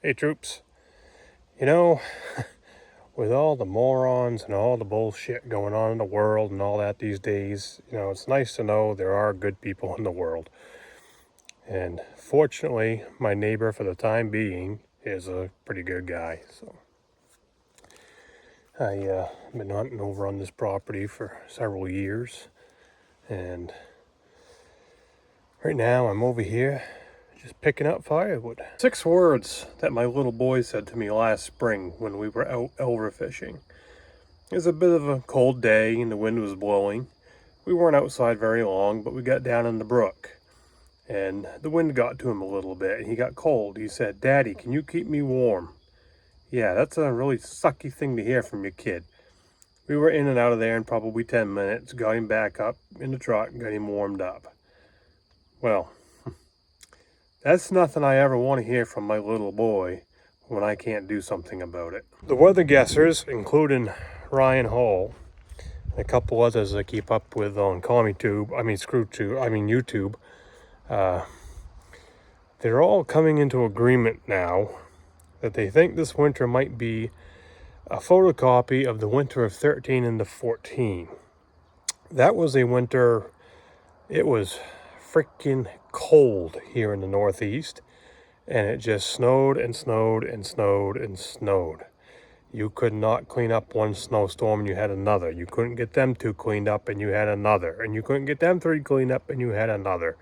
Hey troops, you know, with all the morons and all the bullshit going on in the world and all that these days, it's nice to know there are good people in the world. And fortunately, my neighbor for the time being is a pretty good guy. So I've been hunting over on this property for several years. And right now I'm over here just picking up firewood. 6 words that my little boy said to me last spring when we were out elver fishing. It was a bit of a cold day and the wind was blowing. We weren't outside very long, but we got down in the brook. And the wind got to him a little bit and he got cold. He said, "Daddy, can you keep me warm?" Yeah, that's a really sucky thing to hear from your kid. We were in and out of there in probably 10 minutes, got him back up in the truck and got him warmed up. Well, that's nothing I ever want to hear from my little boy when I can't do something about it. The weather guessers, including Ryan Hall, and a couple others I keep up with on YouTube, they're all coming into agreement now that they think this winter might be a photocopy of the winter of 13 into 14. That was a winter, it was freaking cold here in the Northeast, and it just snowed and snowed and snowed and snowed. You could not clean up one snowstorm and you had another. You couldn't get them 2 cleaned up and you had another. And you couldn't get them 3 cleaned up and you had another.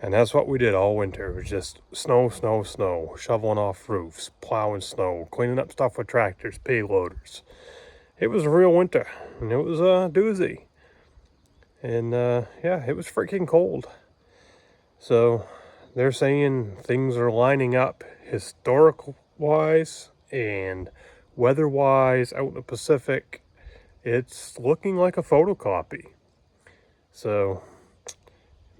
And that's what we did all winter. It was just snow, snow, snow, shoveling off roofs, plowing snow, cleaning up stuff with tractors, payloaders. It was a real winter, and it was a doozy. And yeah, it was freaking cold. So they're saying things are lining up historical-wise and weather-wise out in the Pacific. It's looking like a photocopy. So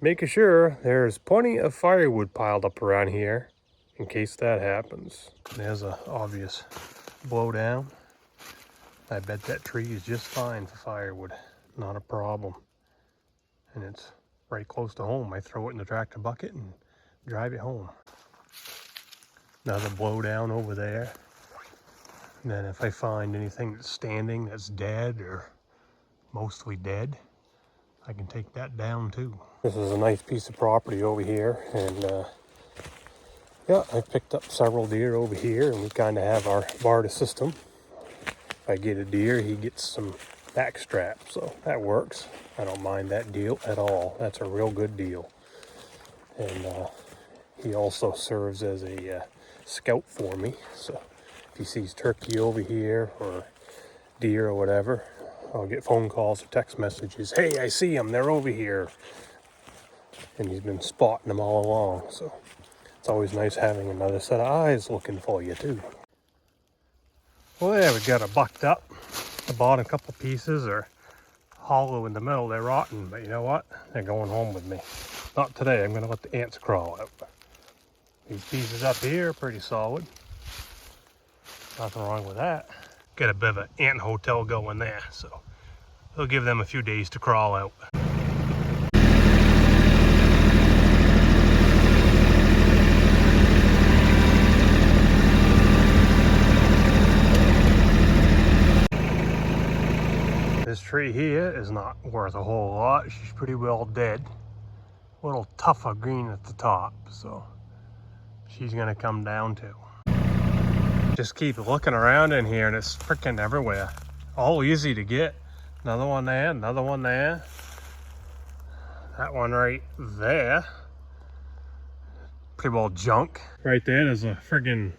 making sure there's plenty of firewood piled up around here in case that happens. There's an obvious blowdown. I bet that tree is just fine for firewood. Not a problem. And it's right close to home. I throw it in the tractor bucket and drive it home. Another blowdown over there. And then if I find anything that's standing that's dead or mostly dead, I can take that down too. This is a nice piece of property over here, and yeah, I picked up several deer over here, and we kind of have our barter system. If I get a deer, he gets some back strap, so that works. I don't mind that deal at all. That's a real good deal. And he also serves as a scout for me, so if he sees turkey over here or deer or whatever, I'll get phone calls or text messages. "Hey, I see them, they're over here." And he's been spotting them all along, so it's always nice having another set of eyes looking for you too. Well, there we got her bucked up. I bought a couple pieces are hollow in the middle, they're rotten, but you know what? They're going home with me. Not today, I'm gonna let the ants crawl out. These pieces up here are pretty solid. Nothing wrong with that. Got a bit of an ant hotel going there, so it'll give them a few days to crawl out. This tree here is not worth a whole lot. She's pretty well dead. A little tougher green at the top, so she's gonna come down too. Just keep looking around in here and it's freaking everywhere. All easy to get. Another one there, another one there. That one right there. Pretty well junk. Right there's a friggin'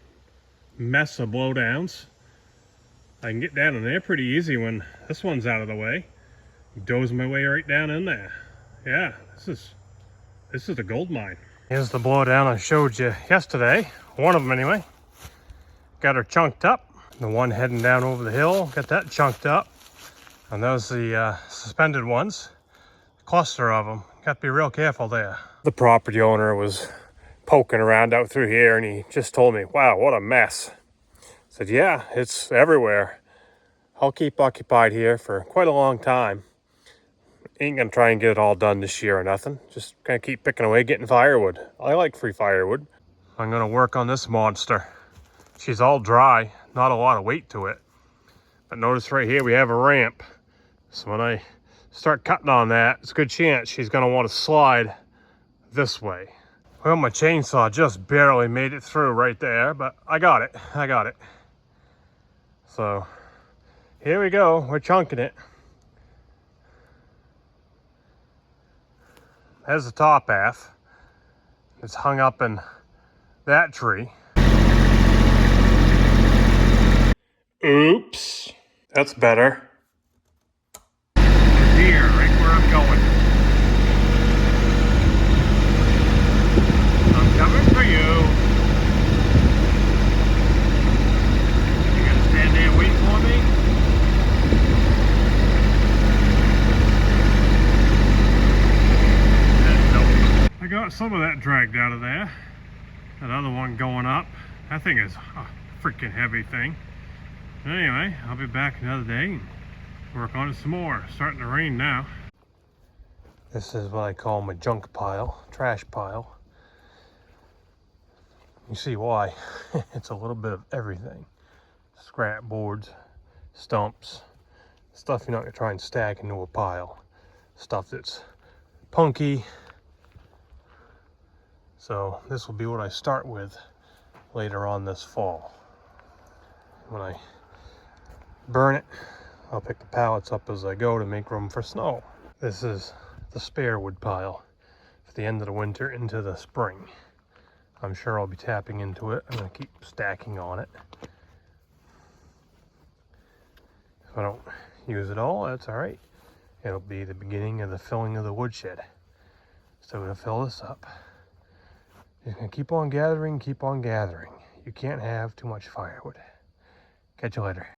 mess of blowdowns. I can get down in there pretty easy when this one's out of the way. Doze my way right down in there. Yeah, this is a gold mine. Here's the blowdown I showed you yesterday. One of them anyway. Got her chunked up. The one heading down over the hill, got that chunked up. And those the suspended ones. A cluster of them. Got to be real careful there. The property owner was poking around out through here and he just told me, "Wow, what a mess." I said, "Yeah, it's everywhere. I'll keep occupied here for quite a long time. Ain't gonna try and get it all done this year or nothing. Just gonna keep picking away, getting firewood. I like free firewood. I'm gonna work on this monster. She's all dry, not a lot of weight to it. But notice right here we have a ramp. So when I start cutting on that, it's a good chance she's gonna want to slide this way. Well, my chainsaw just barely made it through right there, but I got it. So here we go, we're chunking it. There's the top half. It's hung up in that tree. Oops. That's better. Here, right where I'm going. I'm coming for you. You gonna stand there and wait for me? Nope. I got some of that dragged out of there. Another one going up. That thing is a freaking heavy thing. Anyway, I'll be back another day and work on it some more. It's starting to rain now. This is what I call my junk pile, trash pile. You see why. It's a little bit of everything. Scrap boards, stumps, stuff you're not going to try and stack into a pile. Stuff that's punky. So this will be what I start with later on this fall. When I burn it, I'll pick the pallets up as I go to make room for snow. This is the spare wood pile for the end of the winter into the spring. I'm sure I'll be tapping into it. I'm going to keep stacking on it. If I don't use it all, that's all right. It'll be the beginning of the filling of the woodshed. So to fill this up, just going to keep on gathering, keep on gathering. You can't have too much firewood. Catch you later.